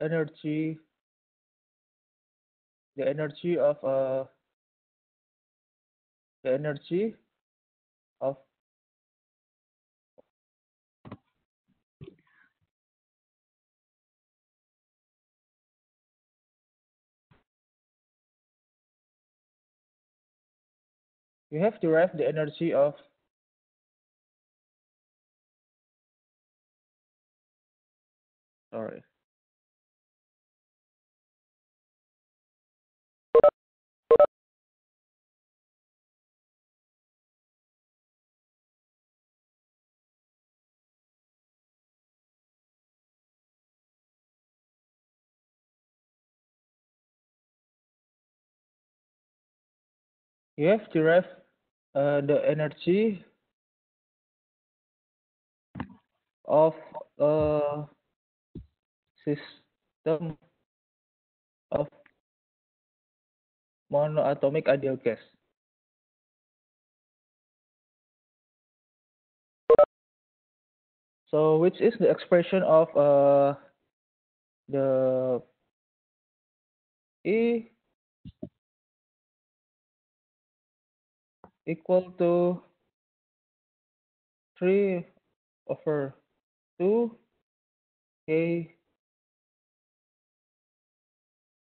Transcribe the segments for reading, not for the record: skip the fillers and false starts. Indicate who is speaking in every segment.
Speaker 1: energy, the energy of the energy of you have derived the energy of sorry. You have derived the energy of a system of monoatomic ideal gas. So, which is the expression of the E equal to 3 over 2 K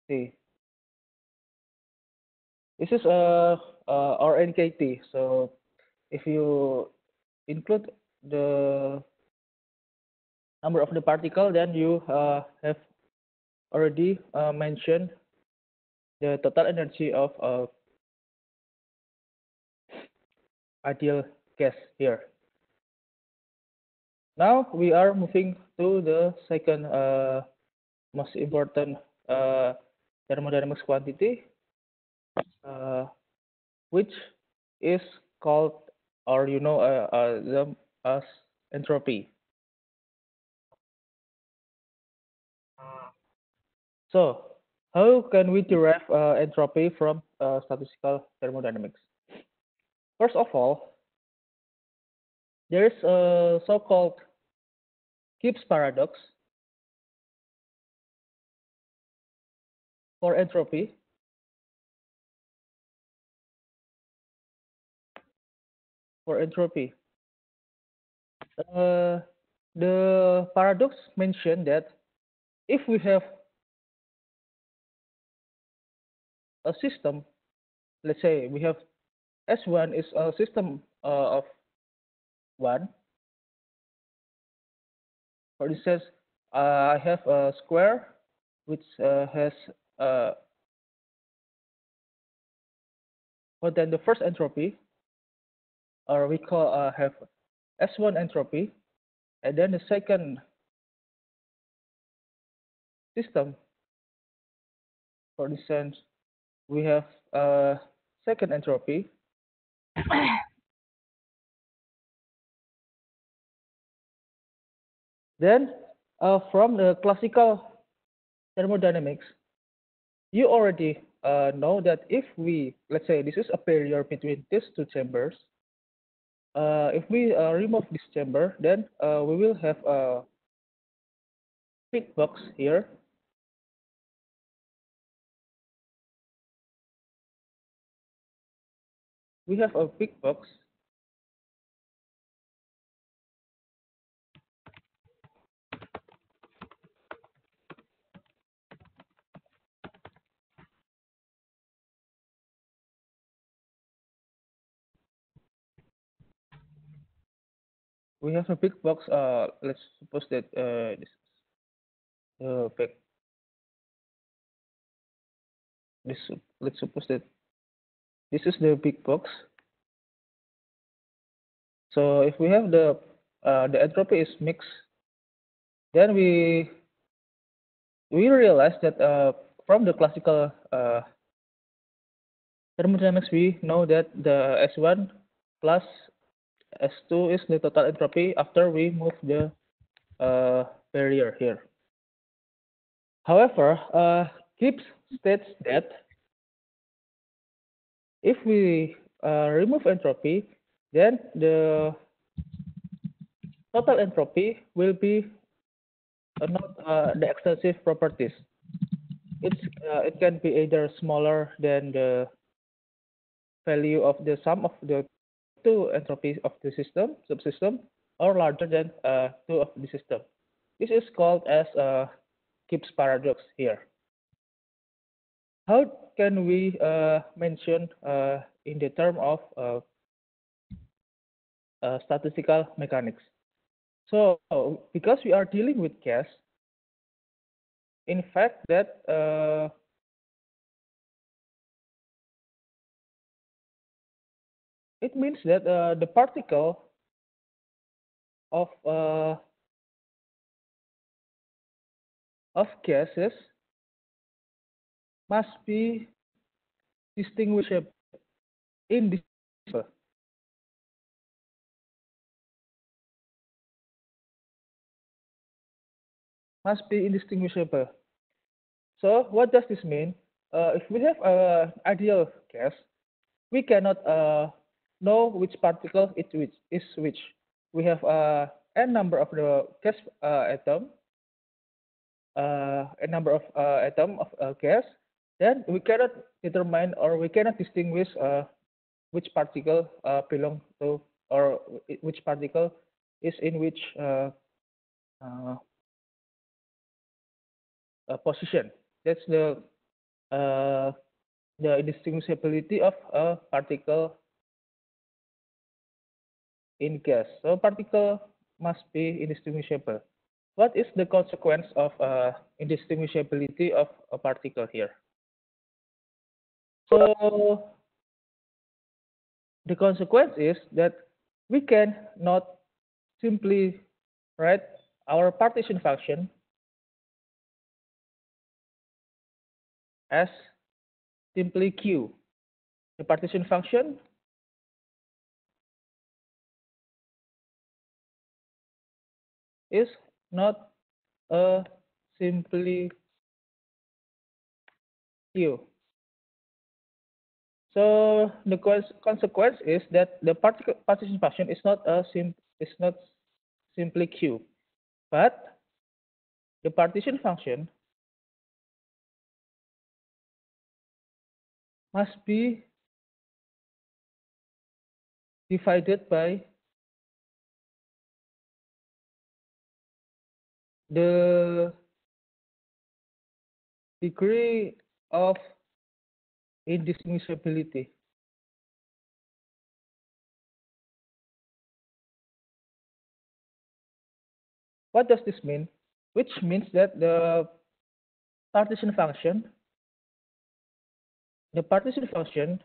Speaker 1: T. This is RNKT. So if you include the number of the particle, then you have already mentioned the total energy of ideal gas here. Now we are moving to the second most important thermodynamics quantity, which is called, or you know, as entropy. So, how can we derive entropy from statistical thermodynamics? First of all, there is a so-called Gibbs paradox for entropy. The paradox mentioned that if we have a system, let's say we have S1 is a system of 1. For instance, I have a square which has then the first entropy, or we call have S1 entropy, and then the second system, for instance, we have second entropy. Then from the classical thermodynamics, you already know that if we, let's say this is a barrier between these two chambers, if we remove this chamber, then we will have a big box here. We have a big box. We have a big box. Let's suppose that this big. Let's suppose that this is the big box. So if we have the entropy is mixed, then we realize that from the classical thermodynamics, we know that the S1 plus S2 is the total entropy after we move the barrier here. However, Gibbs states that if we remove entropy, then the total entropy will be not the extensive properties. It can be either smaller than the value of the sum of the two entropies of the system subsystem, or larger than two of the system. This is called as Gibbs paradox here. How can we mention in the term of statistical mechanics? So because we are dealing with gas, in fact that it means that the particle of gases must be distinguishable, indistinguishable, must be indistinguishable. So what does this mean? If we have an ideal gas, we cannot know which particle is which. We have n number of the gas atom, n number of atom of gas. Then we cannot determine or we cannot distinguish which particle belong to or which particle is in which uh, position. That's uh, the indistinguishability of a particle in gas. So particle must be indistinguishable. What is the consequence of indistinguishability of a particle here? So the consequence is that we can not simply write our partition function as simply Q. The partition function is not a simply Q. So the consequence is that the partition function is not simply Q, but the partition function must be divided by the degree of indistinguishability. What does this mean? Which means that partition function, the partition function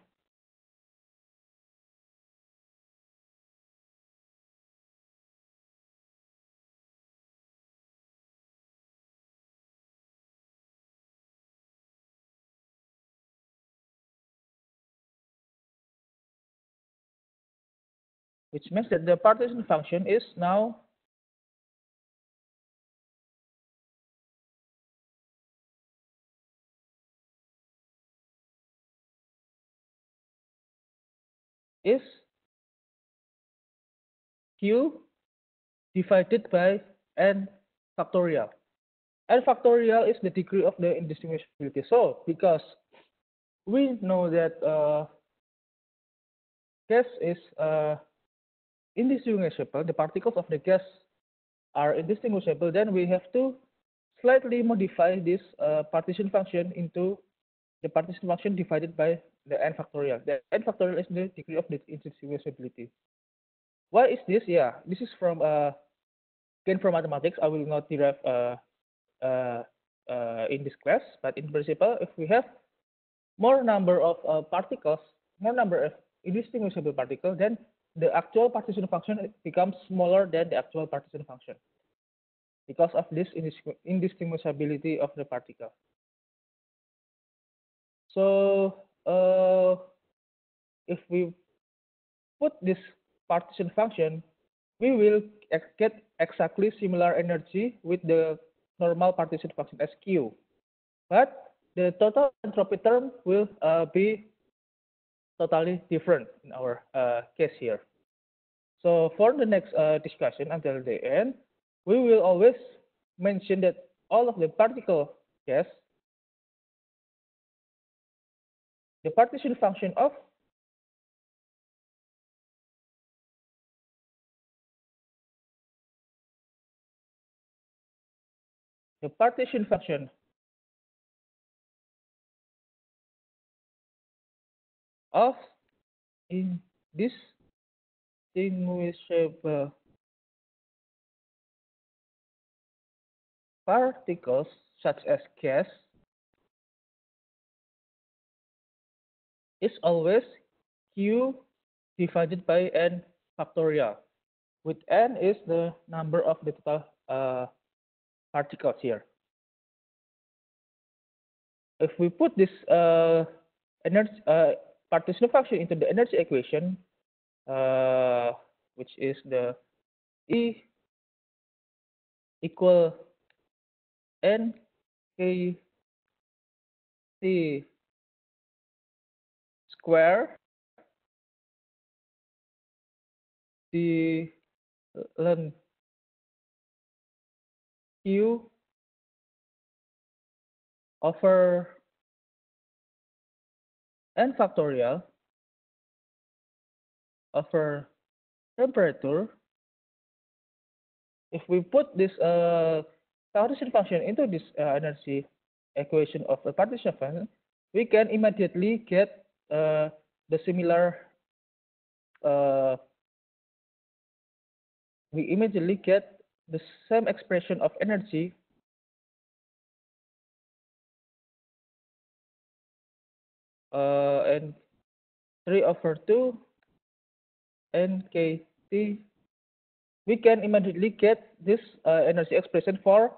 Speaker 1: which means that the partition function is now is Q divided by n factorial. N factorial is the degree of the indistinguishability. So because we know that gas is indistinguishable, the particles of the gas are indistinguishable, then we have to slightly modify this partition function into the partition function divided by the n factorial. The n factorial is the degree of the indistinguishability. Why is this? Yeah, this is from again from mathematics. I will not derive uh, in this class, but in principle, if we have more number of particles, more number of indistinguishable particles, then the actual partition function becomes smaller than the actual partition function because of this indistinguishability of the particle. So if we put this partition function, we will get exactly similar energy with the normal partition function as Q. But the total entropy term will be totally different in our case here. So for the next discussion until the end, we will always mentioned that all of the particle gas, the partition function of the partition function of indistinguishable particles such as gas is always Q divided by n factorial, with n is the number of the total particles here. If we put this energy partition function into the energy equation, which is the E equal n k t square di ln Q over n factorial over temperature. If we put this partition function into this energy equation of the partition function, we can immediately get the similar we immediately get the same expression of energy and 3/2 nkt. We can immediately get this energy expression for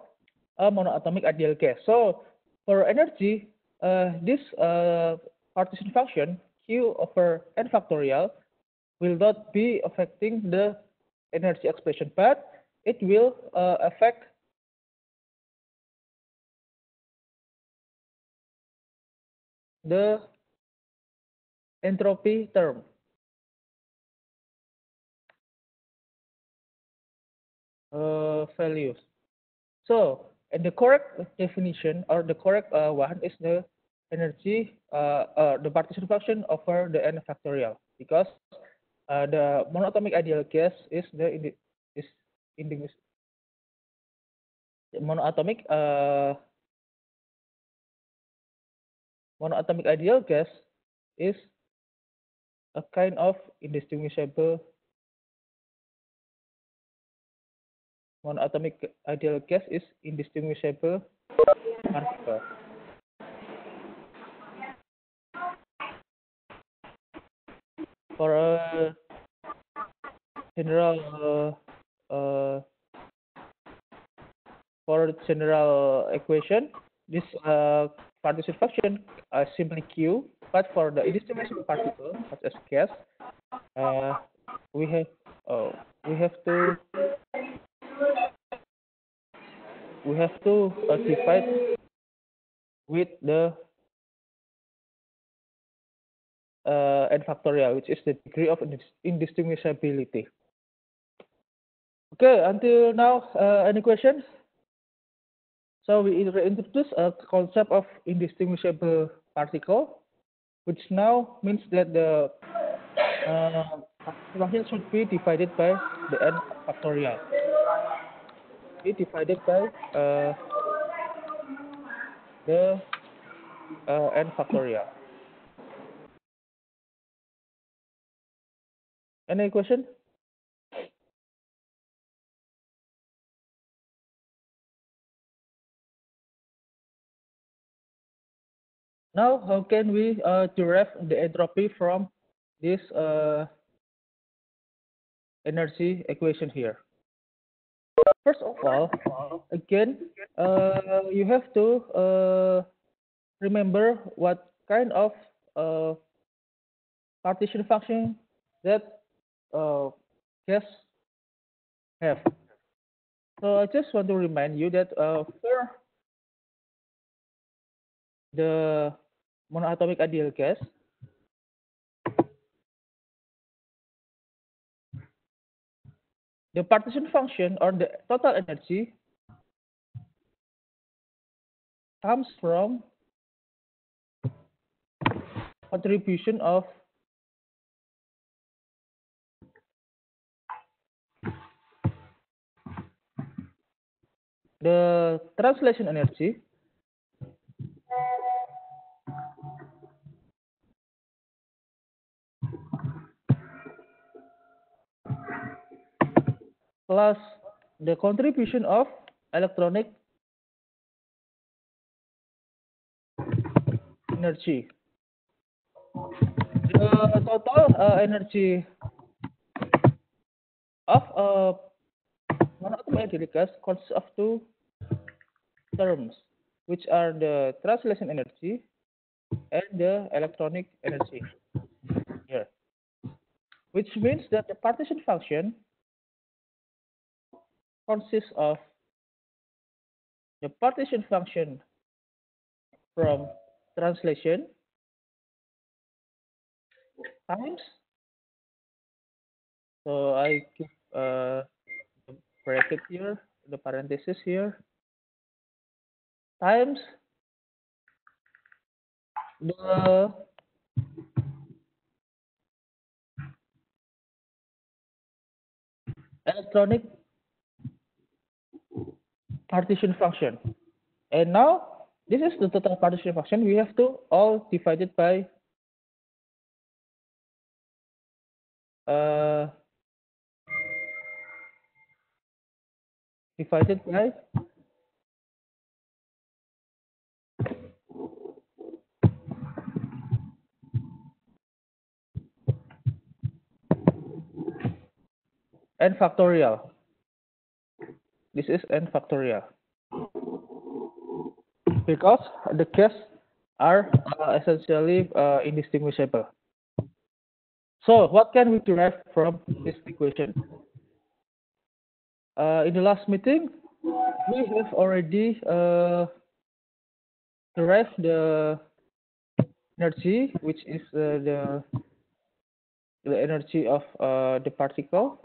Speaker 1: a monoatomic ideal gas. So for energy, this partition function Q over n factorial will not be affecting the energy expression, but it will affect the entropy term. Values. So, and the correct definition or the correct one is the energy, the partition function over the n factorial, because the monoatomic ideal gas is the monoatomic monoatomic ideal gas is a kind of indistinguishable monoatomic ideal gas is indistinguishable particle. For a general equation, this partition function is simply Q, but for the indistinguishable particle such as gas, we have to divide with the n factorial, which is the degree of indistinguishability. Okay, until now, any questions? So we introduce a concept of indistinguishable particle, which now means that the function should be divided by the n factorial. Be divided by the n factorial. Any question? Now, how can we derive the entropy from this energy equation here? First of all, again, you have to remember what kind of partition function that gas have. So I just want to remind you that for the monoatomic ideal gas, the partition function or the total energy comes from contribution of the translation energy plus the contribution of electronic energy. The total energy of monoatomic gas consists of two terms, which are the translation energy and the electronic energy here, which means that the partition function consists of the partition function from translation times, so I keep the bracket here, the parenthesis here, times the electronic partition function. And now this is the total partition function. We have to all divide it by uh, divided by n factorial. This is n factorial because the cases are essentially indistinguishable. So what can we derive from this equation? In the last meeting, we have already derived the energy, which is the energy of the particle,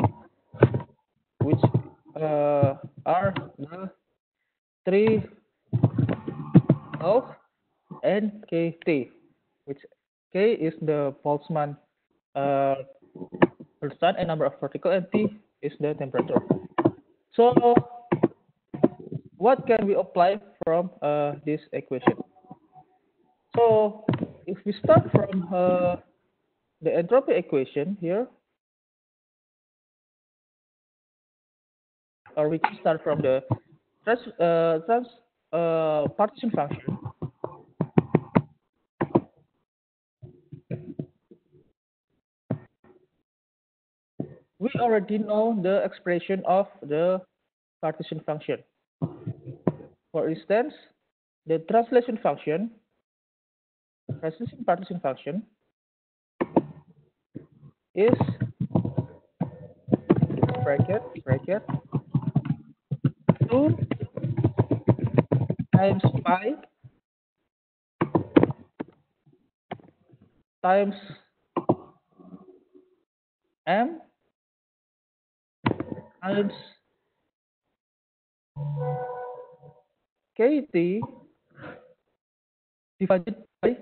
Speaker 1: which are the 3 of and kT, which K is the Boltzmann constant and number of particles, and T is the temperature. So what can we apply from this equation? So if we start from the entropy equation here, or we can start from the partition function. We already know the expression of the partition function. For instance, the translation partition function is bracket 2 times pi times m times kT divided by x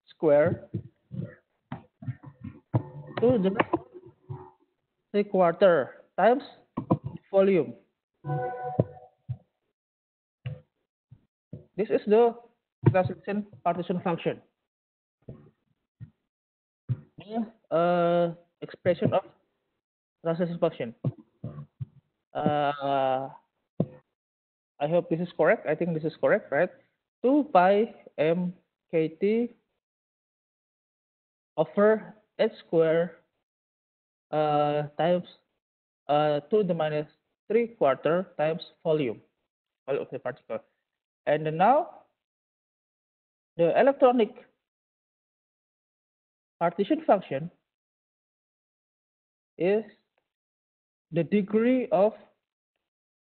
Speaker 1: square to the 3/4 times volume. This is the translation partition function. The expression of translation function. I hope this is correct. I think this is correct, right? 2 pi m kT over h square times to the minus 3/4 times volume of the particle. And now the electronic partition function is the degree of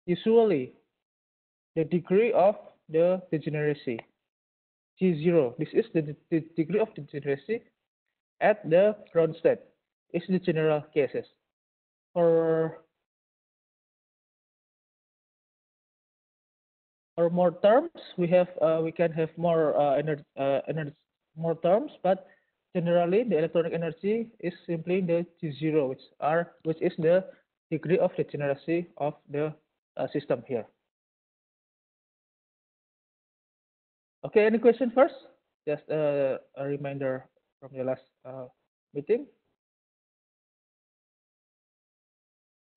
Speaker 1: the degree of the degeneracy, G0. This is the degree of degeneracy at the ground state. Is the general cases. For or more terms, we can have more energy, more terms, but generally the electronic energy is simply the G0, which is the degree of degeneracy of the system here. Okay, any question first? Just a reminder from the last meeting.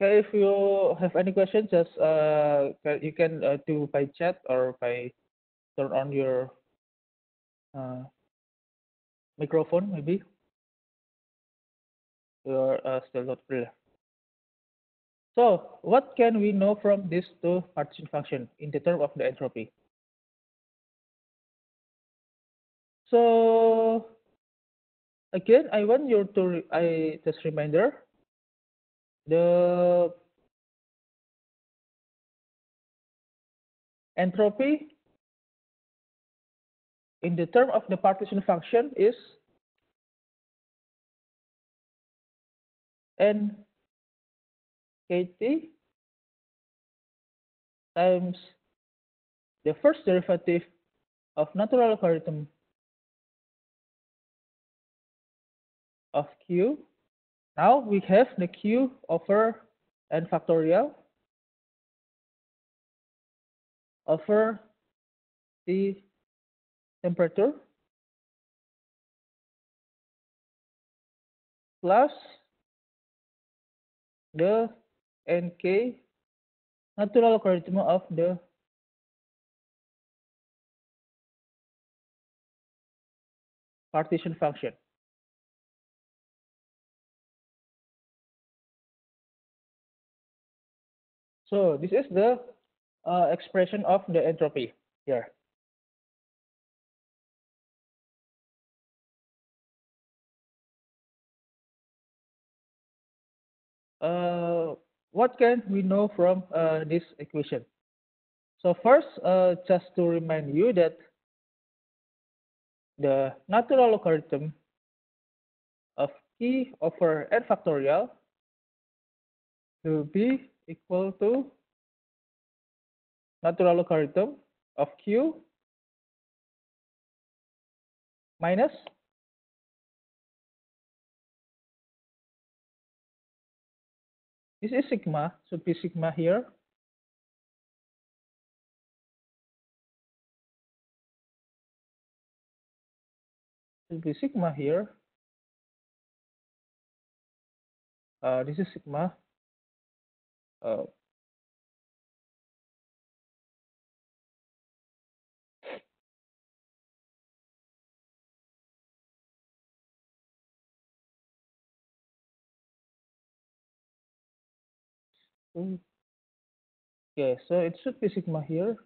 Speaker 1: Okay, if you have any questions, just you can do by chat or by turn on your microphone, maybe. You're still not clear. So, what can we know from these two partition functions in the term of the entropy? So, again, I want you to just reminder the entropy in the term of the partition function is n kt times the first derivative of natural logarithm of q. Now we have the q over n factorial over the temperature plus the nk natural logarithm of the partition function. So this is the expression of the entropy here. What can we know from this equation? So first, just to remind you that the natural logarithm of k over n factorial will be equal to natural logarithm of q minus this is sigma, should be sigma here. Should be sigma here. This is sigma. Okay, so it should be sigma here.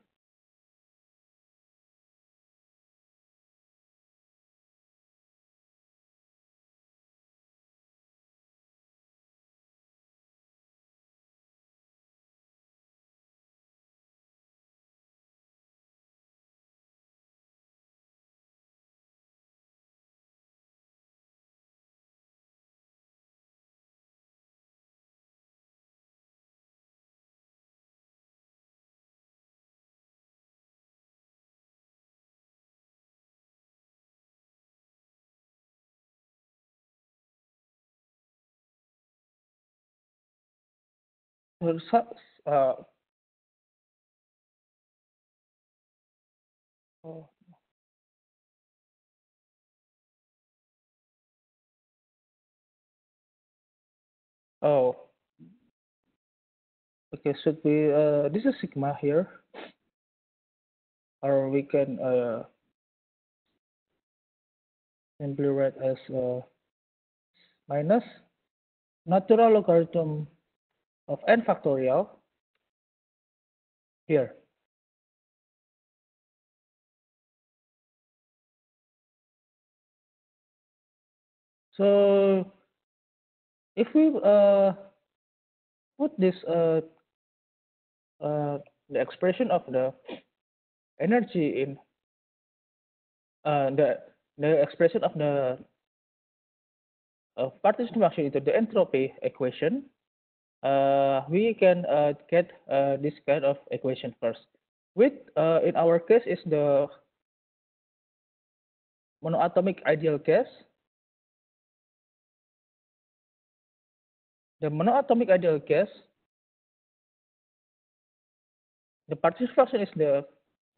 Speaker 1: Uh, oh, oh, okay, should be this is sigma here, or we can simply write as minus natural logarithm of n factorial here. So if we put this the expression of the energy in the expression of the partition function into the entropy equation, we can get this kind of equation first. with in our case is the monoatomic ideal case. The monoatomic ideal case, the partition function is the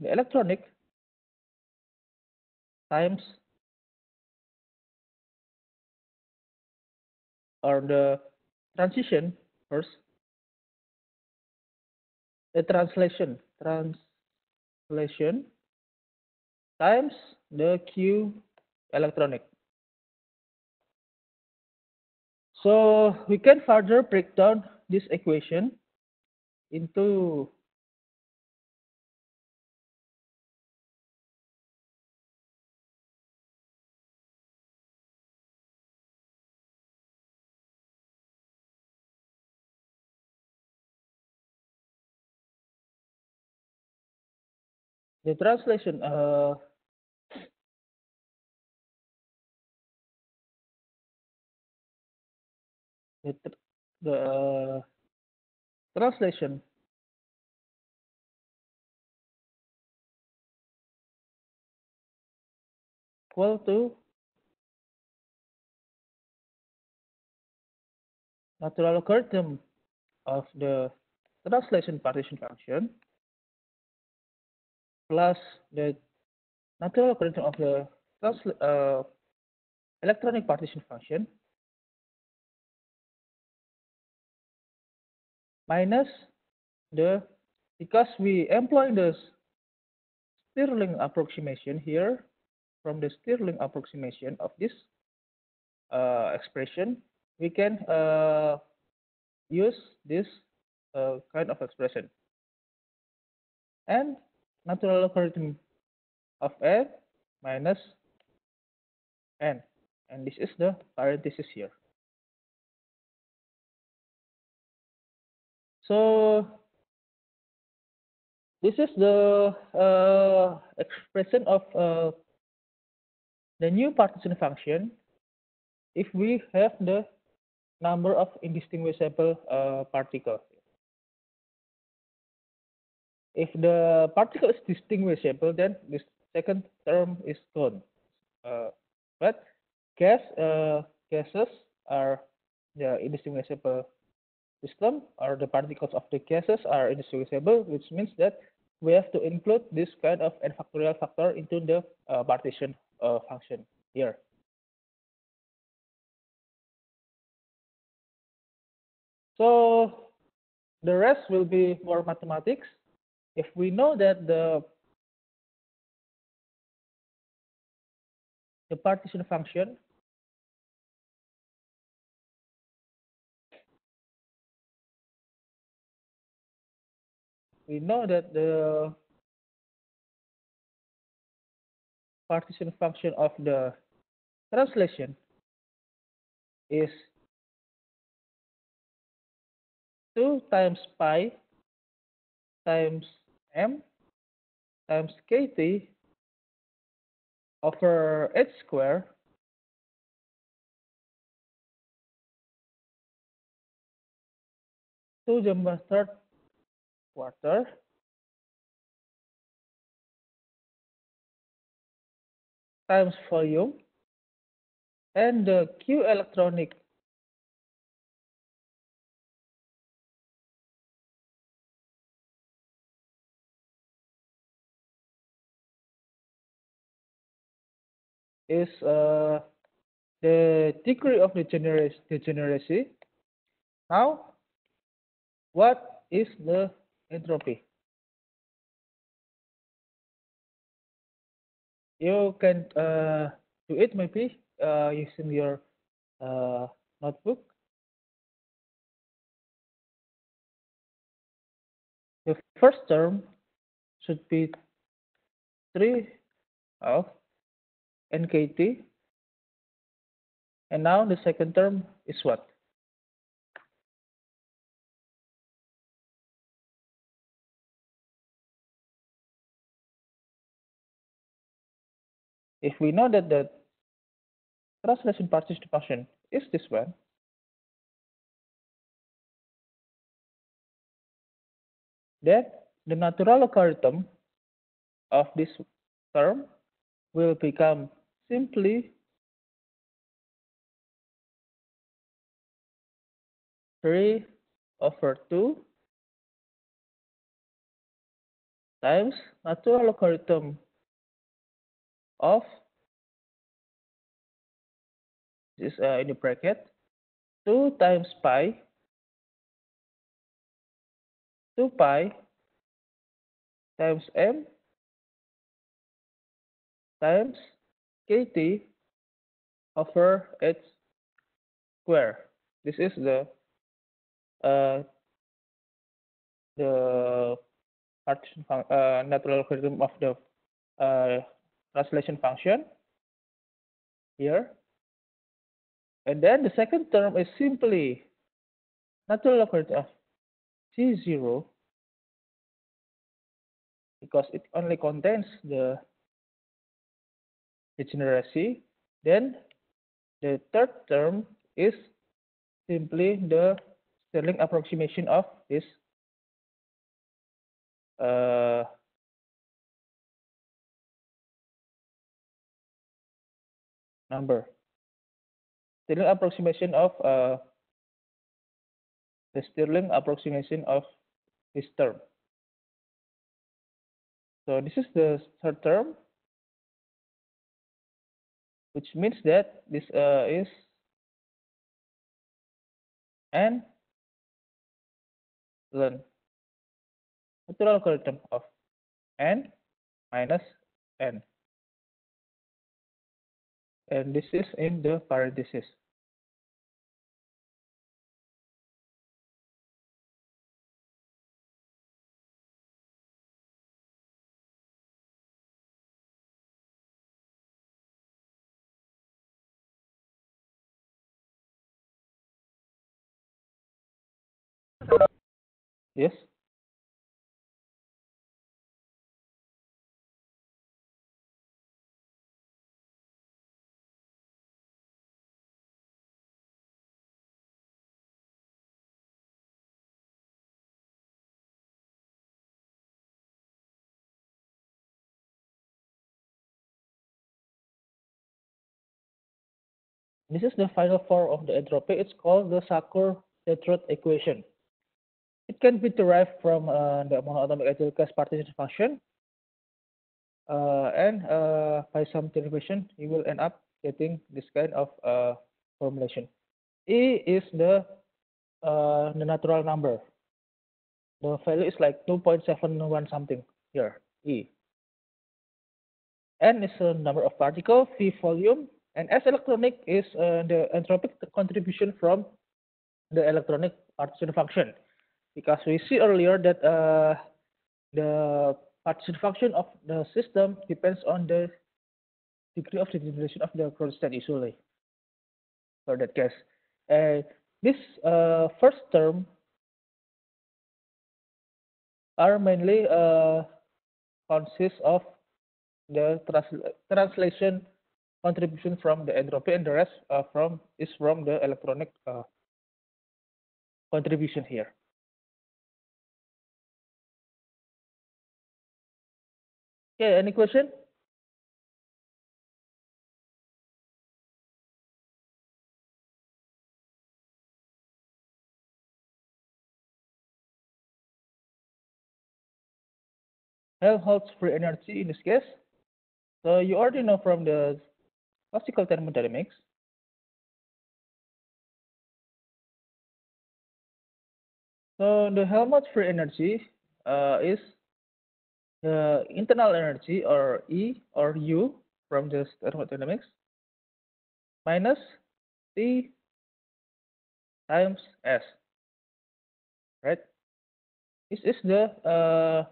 Speaker 1: electronic times or the transition first, the translation times the Q electronic. So we can further break down this equation into the translation the, the translation equal to natural logarithm of the translation partition function plus the natural logarithm of the electronic partition function minus the, because we employ the Stirling approximation here, from the Stirling approximation of this expression, we can use this kind of expression. And natural logarithm of n minus n. And this is the parenthesis here. So this is the expression of the new partition function if we have the number of indistinguishable particles. If the particle is distinguishable, then this second term is gone. But gases are the indistinguishable system, or the particles of the gases are indistinguishable, which means that we have to include this kind of n factorial factor into the partition function here. So the rest will be more mathematics. If we know that the partition function we know that the partition function of the translation is 2 times pi times m times kt over h square to the third quarter times volume, and the Q electronic is the degree of degeneracy. Now, what is the entropy? You can do it maybe using your notebook. The first term should be 3 of nkt, and now the second term is what? If we know that the translation partition function is this one, then the natural logarithm of this term will become simply 3/2 times natural logarithm of this in the bracket 2 times pi 2 pi times m times kt over h square. This is uh, the natural logarithm of the translation function here. And then the second term is simply natural logarithm of c0 because it only contains the degeneracy. Then the third term is simply the Stirling approximation of this uh, number. Stirling approximation of the Stirling approximation of this term. So this is the third term, which means that this is n ln natural logarithm of n minus n. And this is in the parenthesis. Yes. This is the final form of the entropy. It's called the Sakor-Tetrode equation. It can be derived from the monoatomic ideal gas partition function, and by some derivation, you will end up getting this kind of formulation. E is the natural number. The value is like 2.71 something here. E. N is the number of particles, V volume, and S electronic is the entropic contribution from the electronic partition function. Because we see earlier that the partition function of the system depends on the degree of degeneration of the ground state usually for that case. This first term are mainly consists of the translation contribution from the entropy, and the rest is from the electronic contribution here. Okay, any question? Helmholtz free energy in this case. So you already know from the classical thermodynamics. So the Helmholtz free energy is the internal energy, or E or U, from the thermodynamics minus T times S, right? This is the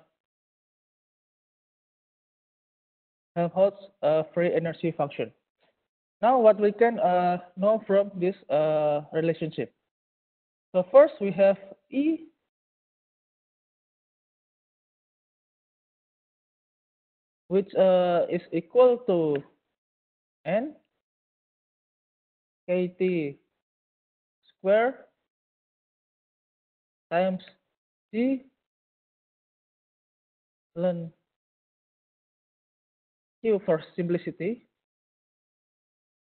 Speaker 1: Helmholtz free energy function. Now what we can know from this relationship. So first we have E which is equal to N KT square times G ln Q for simplicity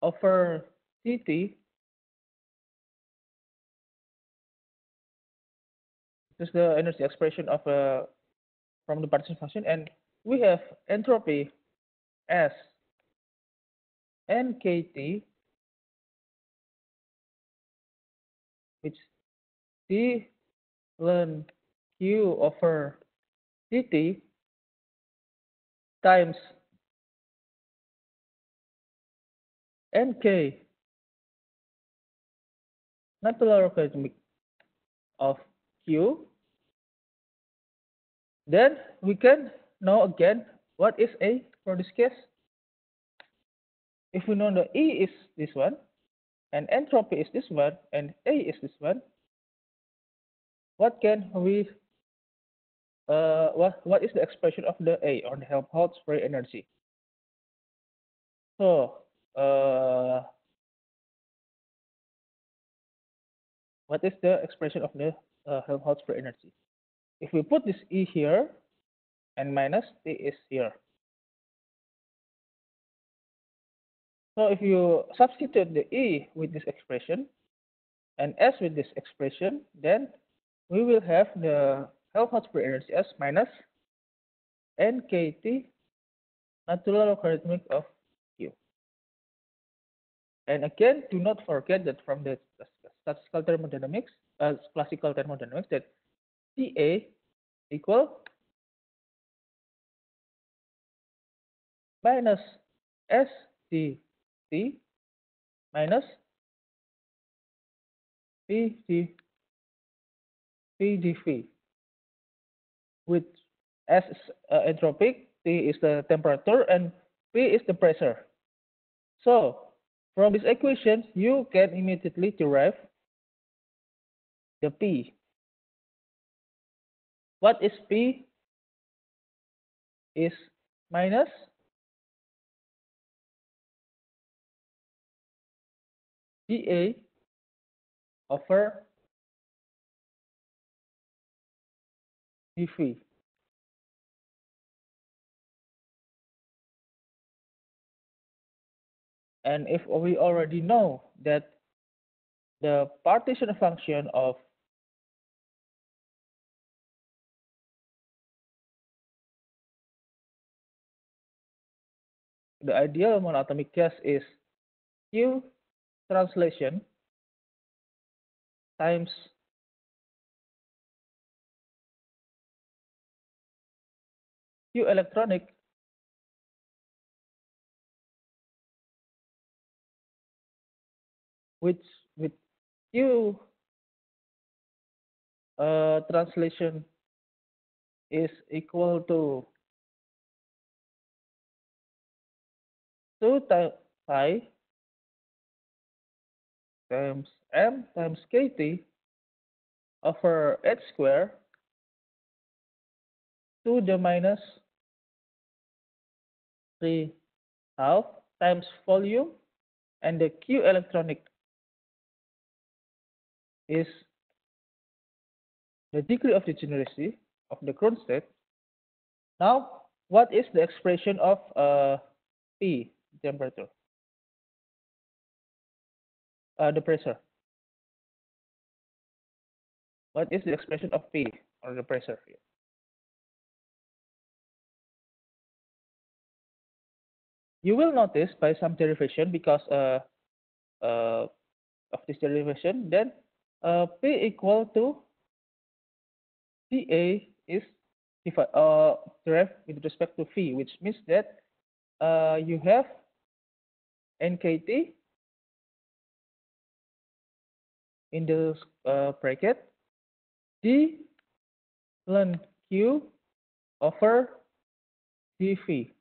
Speaker 1: over Ct. This is the energy expression of from the partition function, and we have entropy as nkt, which T ln Q over Ct times nk natural logarithm of Q. Then we can know again what is A for this case. If we know the E is this one, and entropy is this one, and A is this one, what can we what is the expression of the A, or the Helmholtz free energy? So what is the expression of the Helmholtz free energy? If we put this E here and minus T is here. So if you substitute the E with this expression and S with this expression, then we will have the Helmholtz free energy as minus nkt natural logarithmic of Q. And again, do not forget that from the statistical thermodynamics, classical thermodynamics, that Ta equal minus SdT minus PdV, which S is entropic, T is the temperature, and P is the pressure. So from this equation, you can immediately derive the P. What is P? Is minus dA over dV. And if we already know that the partition function of the ideal monoatomic gas is Q translation times Q electronic which with Q translation is equal to 2 pi times m times kt over h square to the minus 3 half times volume, and the Q electronic is the degree of degeneracy of the ground state. Now, what is the expression of P, temperature? The pressure. What is the expression of P, or the pressure here? You will notice by some derivation, because of this derivation, then P equal to Ca is derived with respect to phi, which means that you have nkt in the bracket d ln q over dv.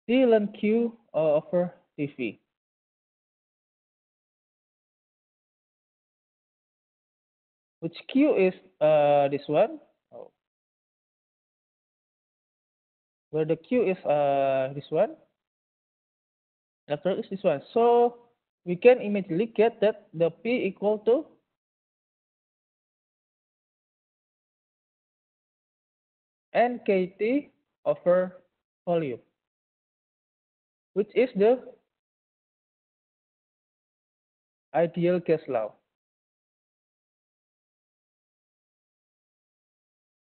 Speaker 1: D ln q over dv. Which q is this one, where the q is this one, electron is this one. So we can immediately get that the P equal to NKT over volume, which is the ideal gas law.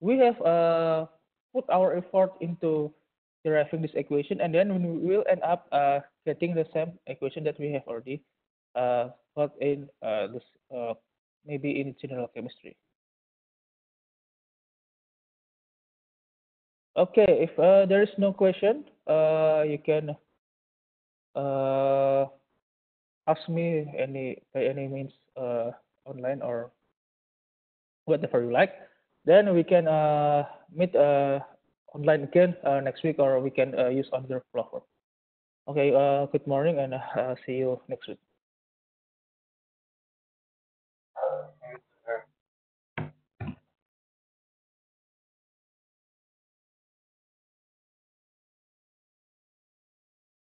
Speaker 1: We have put our effort into deriving this equation, and then we will end up getting the same equation that we have already got in this maybe in general chemistry. Okay, if there is no question, you can uh, ask me any by any means online or whatever you like. Then we can meet online again next week, or we can use on the platform. Okay, good morning, and see you next week.